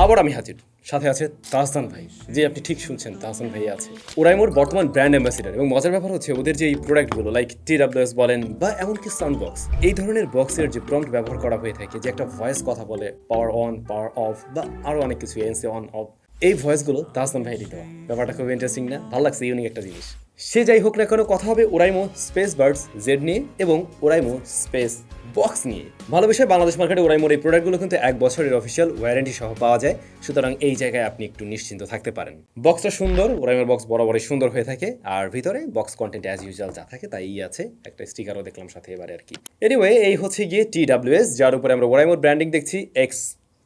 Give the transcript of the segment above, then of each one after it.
আবার আমি হাজির, সাথে আছে তাহসান ভাই। যে আপনি ঠিক শুনছেন, তাহসান ভাই আছে ওরাইমোর বর্তমান ব্র্যান্ড অ্যাম্বাসিডার। এবং মজার ব্যাপার হচ্ছে ওদের যে এই প্রোডাক্টগুলো লাইক TWS বলেন বা এমনকি সাউন্ড বক্স, এই ধরনের বক্সের যে প্রম্পট ব্যবহার করা হয়ে থাকে, যে একটা ভয়েস কথা বলে পাওয়ার অন পাওয়ার অফ বা আরও অনেক কিছু ANC অন অফ, এই ভয়েসগুলো তাহসান ভাই দিতে হয়। ব্যাপারটা খুব ইন্টারেস্টিং না? ভালো লাগছে, ইউনিক একটা জিনিস। সে যাই হোক না কেন, কথা হবে ওরাইমো স্পেসবার্ডস জেড নিয়ে এবং ওরাইমো স্পেস বক্স নিয়ে। ভালো বিষয়, বাংলাদেশ মার্কেটে ওরাইমোর এই প্রোডাক্টগুলো কিন্তু 1 বছরের অফিসিয়াল ওয়ারেন্টি সহ পাওয়া যায়, সুতরাং এই জায়গায় আপনি একটু নিশ্চিন্ত থাকতে পারেন। বক্সটা সুন্দর, ওরাইমোর বক্স বরাবরই সুন্দর হয়ে থাকে, আর ভিতরে বক্স কন্টেন্ট অ্যাজ ইউজুয়াল যা থাকে তাই আছে, একটা স্টিকারও দেখলাম সাথে এবারে আর কি। এনিওয়ে, এই হচ্ছে গিয়ে TWS, যার উপরে আমরা ওরাইমোর ব্র্যান্ডিং দেখছি, এক্স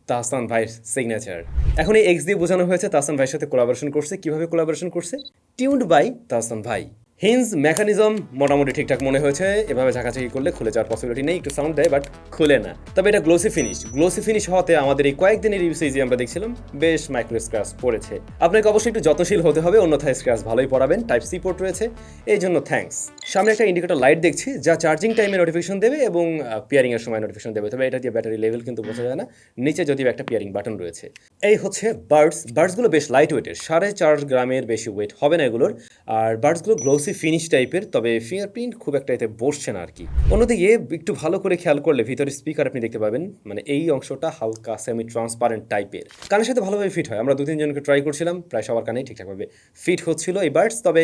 তাহসান ভাইয়ের সিগনেচার। এখন এই এক্স দিয়ে বোঝানো হয়েছে তাহসান ভাইয়ের সাথে কোলাবোরেশন করছে। কিভাবে কোলাবোরেশন করছে? টিউনড বাই তাহসান ভাই। হিঞ্জ মেকানিজম মোটামুটি ঠিকঠাক মনে হয়েছে, এভাবে ঝাঁকাঝাঁকি করলে খুলে যাওয়ার পসিবিলিটি নেই, একটু সাউন্ড দেয় বাট খুলে না। তবে এটা গ্লোসি ফিনিশ হওয়াতে আমাদের এই কয়েকদিনের ইউসেজে আমরা দেখছিলাম বেশ মাইক্রো স্ক্র্যাচ পড়েছে। আপনাকে অবশ্যই একটু যত্নশীল হতে হবে, অন্যথায় স্ক্র্যাচ ভালোই পড়াবেন। টাইপ সি পোর্ট রয়েছে, এই জন্য থ্যাঙ্কস। সামনে একটা ইন্ডিকেটর লাইট দেখছি যা চার্জিং টাইমে নোটিফিকেশন দেবে এবং পিয়ারিং এর সময় নোটিফিকেশন দেবে, তবে এটা দিয়ে ব্যাটারি লেভেল কিন্তু বোঝা যায় না। নিচে যদিও একটা পিয়ারিং বাটন রয়েছে। এই হচ্ছে বার্ডসগুলো বেশ লাইট ওয়েটের, 4.5 গ্রামের বেশি ওয়েট হবে না এগুলোর। আর বার্ডসগুলো গ্লোসি ফিনিশ টাইপের, তবে ফিঙ্গারপ্রিন্ট খুব একটা এতে বসছে না আর কি। অন্যদিকে একটু ভালো করে খেয়াল করলে ভিতরে স্পিকার আপনি দেখতে পাবেন, মানে এই অংশটা হালকা সেমি ট্রান্সপারেন্ট টাইপের, কানের সাথে ভালোভাবে ফিট হয়। আমরা 2-3 জনকে ট্রাই করছিলাম, প্রায় সবার কানেই ঠিকঠাকভাবে ফিট হচ্ছিল এই বার্ডস। তবে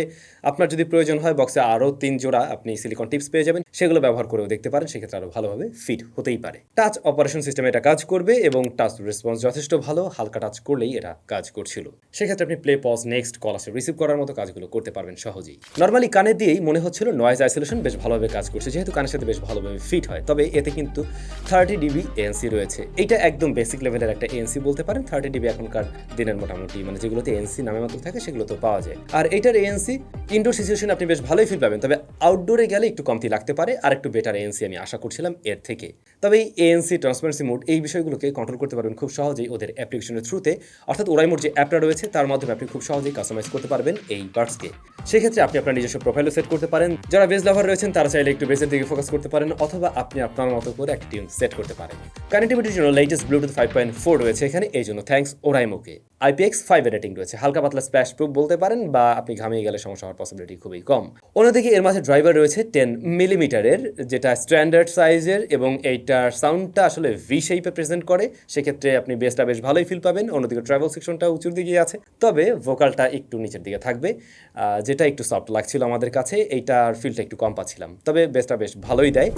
আপনার যদি প্রয়োজন হয় বক্সে আরও 3 জোড়া আপনি সিলিকন টিপস পেয়ে যাবেন, সেগুলো ব্যবহার করেও দেখতে পারেন, সেক্ষেত্রে আরও ভালোভাবে ফিট হতেই পারে। টাচ অপারেশন সিস্টেমে এটা কাজ করবে এবং টাচ রেসপন্স যথেষ্ট ভালো, হালকা টাচ করলেই এটা কাজ করছিল। সেক্ষেত্রে আপনি প্লে পজ নেক্সট কল আসে রিসিভ করার মতো কাজগুলো করতে পারবেন সহজেই। নর্মালি কানে দিয়েই মনে হচ্ছিল নয়েজ আইসোলেশন বেশ ভালোভাবে কাজ করছে, যেহেতু কানের সাথে বেশ ভালোভাবে ফিট হয়। তবে এতে কিন্তু 30 dB ANC রয়েছে, এটা একদম বেসিক লেভেলের একটা ANC বলতে পারেন। 30 dB এখনকার দিনের মোটামুটি মানে যেগুলোতে ANC নামে মাত্র থাকে সেগুলো তো পাওয়া যায়। আর এইটার ANC ইনডোর সিচুয়েশন আপনি বেশ ভালোই ফিল পাবেন, তবে আউটডোরে গেলে একটু কমতি লাগতে পারে, আর একটু বেটার ANC আমি আশা করছিলাম এর থেকে। তবে এই ANC ট্রান্সপারেন্সি মোড এই বিষয়গুলোকে কন্ট্রোল করতে পারবেন খুব সহজেই ওদের অ্যাপ্লিকেশনের থ্রুতে, অর্থাৎ ওরাইমোর যে অ্যাপটা রয়েছে তার মাধ্যমে আপনি খুব সহজেই কাস্টমাইজ করতে পারবেন এই বার্ডসকে। সেক্ষেত্রে আপনি আপনার নিজস্ব প্রোফাইলও সেট করতে পারেন। যারা বেস লাভার রয়েছেন তারা চাইলে একটু বেসের দিকে ফোকাস করতে পারেন, অথবা আপনি আপনার মতো করে একটা টিউন সেট করতে পারেন। কানেক্টিভিটির জন্য লেটেস্ট ব্লুটুথ 5.4 রয়েছে এখানে, এই জন্য থ্যাঙ্কস ওরাইমোকে। IPX5 রেটিং রয়েছে, হালকা পাতলা স্প্ল্যাশ প্রুফ বলতে পারেন, বা আপনি ঘামিয়ে গেলে সমস্যা হওয়ার পসিবিলিটি খুবই কম। অন্যদিকে এর মাঝে ড্রাইভার রয়েছে 10 মিলিমিটারের, যেটা স্ট্যান্ডার্ড সাইজের, এবং এইটার সাউন্ডটা আসলে ভি শেপে প্রেজেন্ট করে, সেক্ষেত্রে আপনি বেসটা বেশ ভালোই ফিল পাবেন। অন্যদিকে ট্রাভেল সেকশনটা উঁচুর দিকে আছে, তবে ভোকালটা একটু নিচের দিকে থাকবে, যেটা একটু সফট লাগছিল আমাদের কাছে, এইটার ফিলটা একটু কম পাচ্ছিলাম। তবে বেসটা বেশ ভালোই দেয়।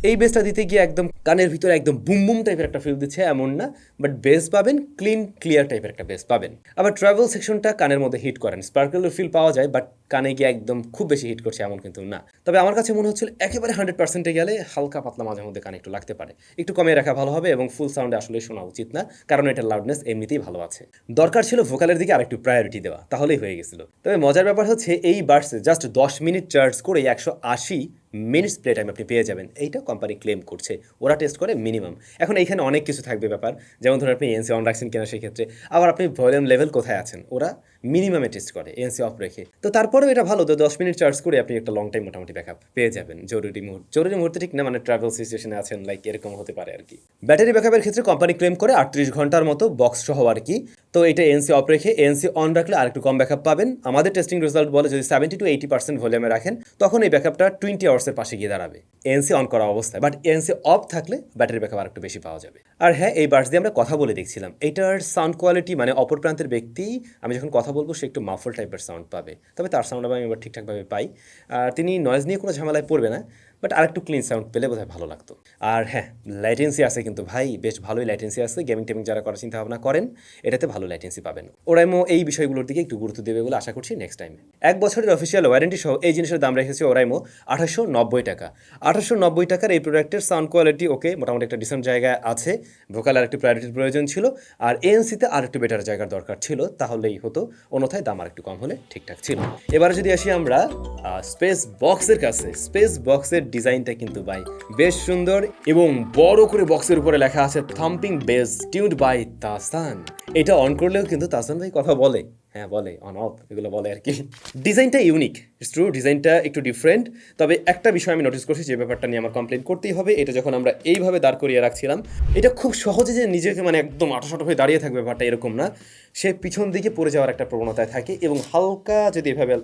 এই বেসটা দিতে গিয়ে একদম কানের ভিতরে একদম বুম বুম টাইপের একটা ফিল দিচ্ছে এমন না, বাট বেস পাবেন ক্লিয়ার টাইপের একটা বেস পাবেন। আবার ট্রাভেল সেকশনটা কানের মধ্যে হিট করেন, স্পার্কেলের ফিল পাওয়া যায়, বাট কানে গিয়ে একদম খুব বেশি হিট করছে এমন কিন্তু না। তবে আমার কাছে মনে হচ্ছিল একেবারে 100%-এ গেলে হালকা পাতলা মাঝে মধ্যে কানে একটু লাগতে পারে, একটু কমিয়ে রাখা ভালো হবে, এবং ফুল সাউন্ডে আসলে শোনা উচিত না, কারণ এটার লাউডনেস এমনিতেই ভালো আছে। দরকার ছিল ভোকালের দিকে আরেকটু প্রায়োরিটি দেওয়া, তাহলেই হয়ে গেছিল। তবে মজার ব্যাপার হচ্ছে এই বার্ডসে জাস্ট 10 মিনিট চার্জ করে 180 মিনিটস প্লে টাইম আপনি পেয়ে যাবেন, এইটা কোম্পানি ক্লেম করছে, ওরা টেস্ট করে মিনিমাম। এখন এইখানে অনেক কিছু থাকবে ব্যাপার, যেমন ধরুন আপনি ANC অন রাখছেন কিনা সেক্ষেত্রে, আবার আপনি ভলিউম লেভেল কোথায় আছেন, ওরা মিনিমামে টেস্ট করে ANC অফ রেখে। তো তারপরেও এটা ভালো, তো 10 মিনিট চার্জ করে আপনি একটা লং টাইম মোটামুটি ব্যাকআপ পেয়ে যাবেন। জরুরি মুহূর্তে ঠিক না, মানে ট্রাভেল সিচুয়েশনে আছেন লাইক এরকম হতে পারে আর কি। ব্যাটারি ব্যাকআপের ক্ষেত্রে কোম্পানি ক্লেম করে 38 ঘন্টার মতো বক্স সহ আর কি। তো এটা ANC অফ রেখে, ANC অন রাখলে আরেকটু কম ব্যাকআপ পাবেন। আমাদের টেস্টিং রেজাল্ট বলে যদি 70 to 80% ভলিউমে রাখেন তখন এই ব্যাকআপটা 20 আওয়ার্সের পাশে গিয়ে দাঁড়াবে ANC অন করা অবস্থায়, বাট ANC অফ থাকলে ব্যাটারি ব্যাকআপ আরেকটু বেশি পাওয়া যাবে। আর হ্যাঁ, এই বার্ডস দিয়ে আমরা কথা বলে দেখছিলাম, এটার সাউন্ড কোয়ালিটি মানে অপর প্রান্তের ব্যক্তি আমি যখন কথা বলবো সে একটু মাফল টাইপের সাউন্ড পাবে, তবে তার সাউন্ড আমি এবার ঠিকঠাকভাবে পাই। আর তিনি নয়েজ নিয়ে কোনো ঝামেলায় পড়বে না, বাট আরেকটু ক্লিন সাউন্ড পেলে বোধহয় ভালো লাগতো। আর হ্যাঁ, ল্যাটেন্সি আছে কিন্তু ভাই, বেশ ভালোই ল্যাটেন্সি আছে। গেমিং টেমিং যারা করার চিন্তা ভাবনা করেন এটাতে ভালো ল্যাটেন্সি পাবেন। ওরাইমো এই বিষয়গুলোর দিকে একটু গুরুত্ব দেবে বলে আশা করছি নেক্সট টাইমে। 1 বছরের অফিসিয়াল ওয়ারেন্টি সহ এই জিনিসের দাম রেখেছে ওরাইমো 2890 টাকা। 2890 টাকার এই প্রোডাক্টের সাউন্ড কোয়ালিটি ওকে, মোটামুটি একটা ডিসেন্ট জায়গায় আছে। ভোকাল আর একটু প্রায়োরিটির প্রয়োজন ছিল, আর ANCতে আর একটু বেটার জায়গার দরকার ছিল, তাহলেই হতো, অন্যথায় দাম আর একটু কম হলে ঠিকঠাক ছিল। এবারে যদি আসি আমরা স্পেস বক্সের কাছে, স্পেস বক্সের ডিজাইনটা কিন্তু ভাই বেশ সুন্দর, এবং বড় করে বক্সের উপরে লেখা আছে thumping bass tuned by Tahsan. এটা অন করলেও কিন্তু তাহসান ভাই কথা বলে, হ্যাঁ বলে অন অফ এগুলো বলে আর কি। ডিজাইনটা ইউনিক, ইটস ট্রু, ডিজাইনটা একটু ডিফারেন্ট। তবে একটা বিষয় আমি নোটিস করছি যে ব্যাপারটা নিয়ে আমার কমপ্লেন করতেই হবে, এটা যখন আমরা এইভাবে দাঁড় করিয়ে রাখছিলাম, এটা খুব সহজে যে নিজেকে মানে একদম আটোসাটো হয়ে দাঁড়িয়ে থাকবে ব্যাপারটা এরকম না, সে পিছন দিকে পড়ে যাওয়ার একটা প্রবণতায় থাকে এবং হালকা যদি এভাবে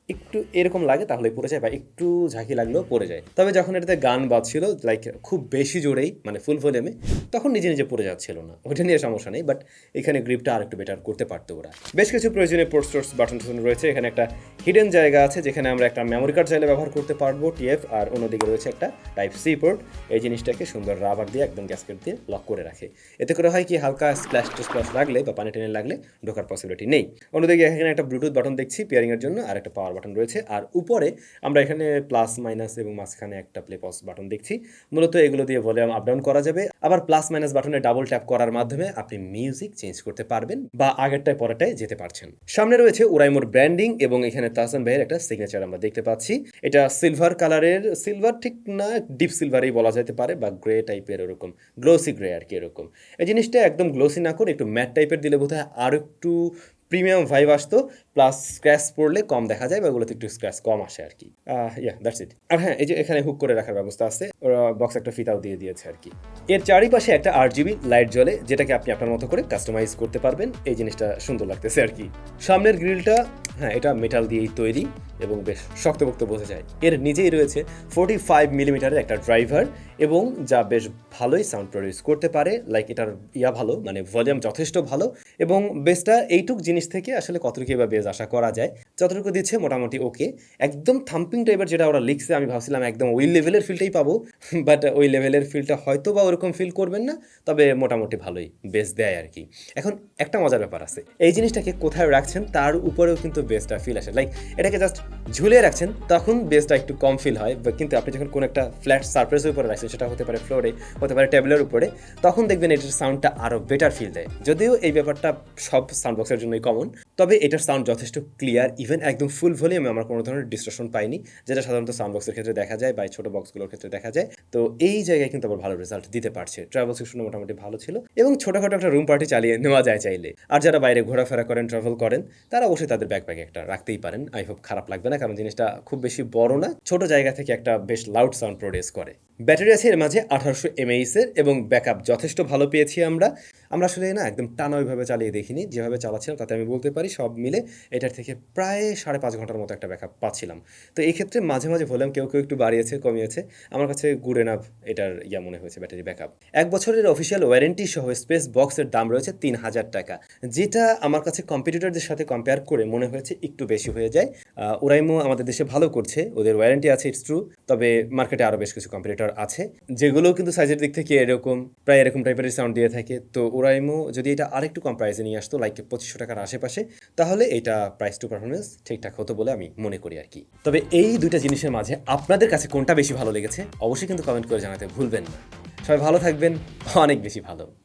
একটু এরকম লাগে তাহলে পড়ে যায়, বা একটু ঝাঁকি লাগলেও পড়ে যায়। তবে যখন এটাতে গান বাজছিল লাইক খুব বেশি জোরেই মানে ফুল ভলিউমে, তখন নিজে নিজে পড়ে যাচ্ছিল না, ওইটা নিয়ে সমস্যা নেই। বাট এখানে গ্রিপটা আর একটু বেটার করতে পারতো ওরা। বেশ কিছু প্রয়োজনীয় পোর্ট সোর্স বাটন রয়েছে, এখানে একটা হিডেন জায়গা আছে যেখানে আমরা একটা মেমোরি কার্ড চাইলে ব্যবহার করতে পারবো টিএফ, আর অন্যদিকে রয়েছে একটা টাইপ সি পোর্ট। এই জিনিসটাকে সুন্দর রাবার দিয়ে একদম গ্যাসকেট দিয়ে লক করে রাখে। এতে করে হয় কি হালকা স্প্ল্যাশ স্প্ল্যাশ লাগলে বা পানি টেনে লাগলে ঢোকার পসিবিলিটি নেই। অন্যদিকে এখানে একটা ব্লুটুথ বাটন দেখছি পেয়ারিংয়ের জন্য, আর একটা পাওয়ার বাটন রয়েছে, আর উপরে আমরা এখানে প্লাস মাইনাস এবং মাঝখানে একটা প্লে পজ বাটন দেখছি। মূলত এগুলো দিয়ে ভলিউম আপ ডাউন করা যাবে। আবার প্লাস মাইনাস বাটনে ডাবল ট্যাপ করার মাধ্যমে আপনি মিউজিক চেঞ্জ করতে পারবেন বা আগেরটায় পরেরটায় যেতে পারছেন। সামনে রয়েছে ওরাইমোর ব্র্যান্ডিং এবং এখানে তাহসান ভাইয়ের একটা সিগনেচার আমরা দেখতে পাচ্ছি। এটা সিলভার কালারের, সিলভার ঠিক না ডিপ সিলভারই বলা যেতে পারে, বা গ্রে টাইপের এরকম গ্লোসি গ্রে আর কি এরকম। এই জিনিসটা একদম গ্লোসি না করে একটু ম্যাট টাইপের দিলে বোধহয় আরও একটু প্রিমিয়াম ভাইব আসতো, প্লাস স্ক্র্যাচ পড়লে কম দেখা যায় বা ওগুলোতে একটু স্ক্র্যাচ কম আসে আর কি। That's it. আর হ্যাঁ, এই যে এখানে হুক করে রাখার ব্যবস্থা আছে, ওরা বক্স একটা ফিতাও দিয়ে দিয়েছে আর কি। এর চারিপাশে একটা RGB লাইট জ্বলে, যেটাকে আপনি আপনার মতো করে কাস্টমাইজ করতে পারবেন। এই জিনিসটা সুন্দর লাগতেছে আর কি। সামনের গ্রিলটা হ্যাঁ এটা মেটাল দিয়েই তৈরি এবং বেশ শক্তপোক্ত বোঝা যায়। এর নিজেই রয়েছে 45 মিলিমিটারের একটা ড্রাইভার, এবং যা বেশ ভালোই সাউন্ড প্রডিউস করতে পারে। লাইক এটার ভালো, মানে ভলিউম যথেষ্ট ভালো, এবং বেসটা এইটুক জিনিস থেকে আসলে কতটুকু বা বেস আশা করা যায়, যতটুকু দিচ্ছে মোটামুটি ওকে। একদম থাম্পিং টাইপের যেটা ওরা লিখছে আমি ভাবছিলাম একদম ওই লেভেলের ফিলটাই পাবো, বাট ওই লেভেলের ফিলটা হয়তো বা ওরকম ফিল করবেন না, তবে মোটামুটি ভালোই বেস দেয় আর কি। এখন একটা মজার ব্যাপার আছে, এই জিনিসটাকে কোথায় রাখছেন তার উপরেও কিন্তু বেসটা ফিল আসে। লাইক এটাকে জাস্ট ঝুলিয়ে রাখছেন তখন বেসটা একটু কম ফিল হয়, কিন্তু আপনি যখন কোনো একটা ফ্ল্যাট সারফেসের উপরে রাখছেন, সেটা হতে পারে ফ্লোরে, হতে পারে টেবিলের উপরে, তখন দেখবেন এটার সাউন্ডটা আরও বেটার ফিল দেয়। যদিও এই ব্যাপারটা সব সাউন্ড বক্সের জন্যই কমন, তবে এটার সাউন্ড যথেষ্ট ক্লিয়ার। ইভেন একদম ফুল ভলিউমে আমরা কোনো ধরনের ডিস্টরশন পাইনি, যেটা সাধারণত সাউন্ড বক্সের ক্ষেত্রে দেখা যায় বা ছোটো বক্সগুলোর ক্ষেত্রে দেখা যায়। তো এই জায়গায় কিন্তু আবার ভালো রেজাল্ট দিতে পারছে। ট্রাভেল সেকশনও মোটামুটি ভালো ছিল, এবং ছোটোখাটো একটা রুম পার্টি চালিয়ে নেওয়া যায় চাইলে। আর যারা বাইরে ঘোরাফেরা করেন, ট্রাভেল করেন, তারা অবশ্যই তাদের ব্যাকপ্যাকে একটা রাখতেই পারেন। আই হোপ খারাপ লাগবে না, কারণ জিনিসটা খুব বেশি বড় না, ছোট জায়গা থেকে একটা বেশ লাউড সাউন্ড প্রডিউস করে। ব্যাটারি আছে এর মাঝে 1800 mAh এর, এবং ব্যাকআপ যথেষ্ট ভালো পেয়েছি আমরা আসলে না একদম টানা ওইভাবে চালিয়ে দেখিনি, যেভাবে চালাচ্ছিলাম তাতে আমি বলতে পারি সব মিলে এটার থেকে প্রায় 5.5 ঘন্টার মতো একটা ব্যাকআপ পাচ্ছিলাম। তো এই ক্ষেত্রে মাঝে মাঝে ভলিউম কেউ কেউ একটু বাড়িয়েছে কমিয়েছে, আমার কাছে গুড এনাফ এটার মনে হয়েছে ব্যাটারি ব্যাকআপ। 1 বছরের অফিসিয়াল ওয়ারেন্টি সহ স্পেস বক্সের দাম রয়েছে 3000 টাকা, যেটা আমার কাছে কম্পিটিটরদের সাথে কম্পেয়ার করে মনে হয়েছে একটু বেশি হয়ে যায়। ওরাইমো আমাদের দেশে ভালো করছে, ওদের ওয়ারেন্টি আছে, ইটস ট্রু। তবে মার্কেটে আরও বেশ কিছু কম্পিটিটর আছে যেগুলোও কিন্তু সাইজের দিক থেকে এরকম প্রায় এরকম টাইপের সাউন্ড দিয়ে থাকে। তো ওরাইমো যদি এটা আরেকটু কম প্রাইসে নিয়ে আসতো, লাইক 2500 টাকার আশেপাশে, তাহলে এটা প্রাইস টু পারফরমেন্স ঠিকঠাক হতো বলে আমি মনে করি আর কি। তবে এই দুইটা জিনিসের মাঝে আপনাদের কাছে কোনটা বেশি ভালো লেগেছে অবশ্যই কিন্তু কমেন্ট করে জানাতে ভুলবেন না। সবাই ভালো থাকবেন, অনেক বেশি ভালো।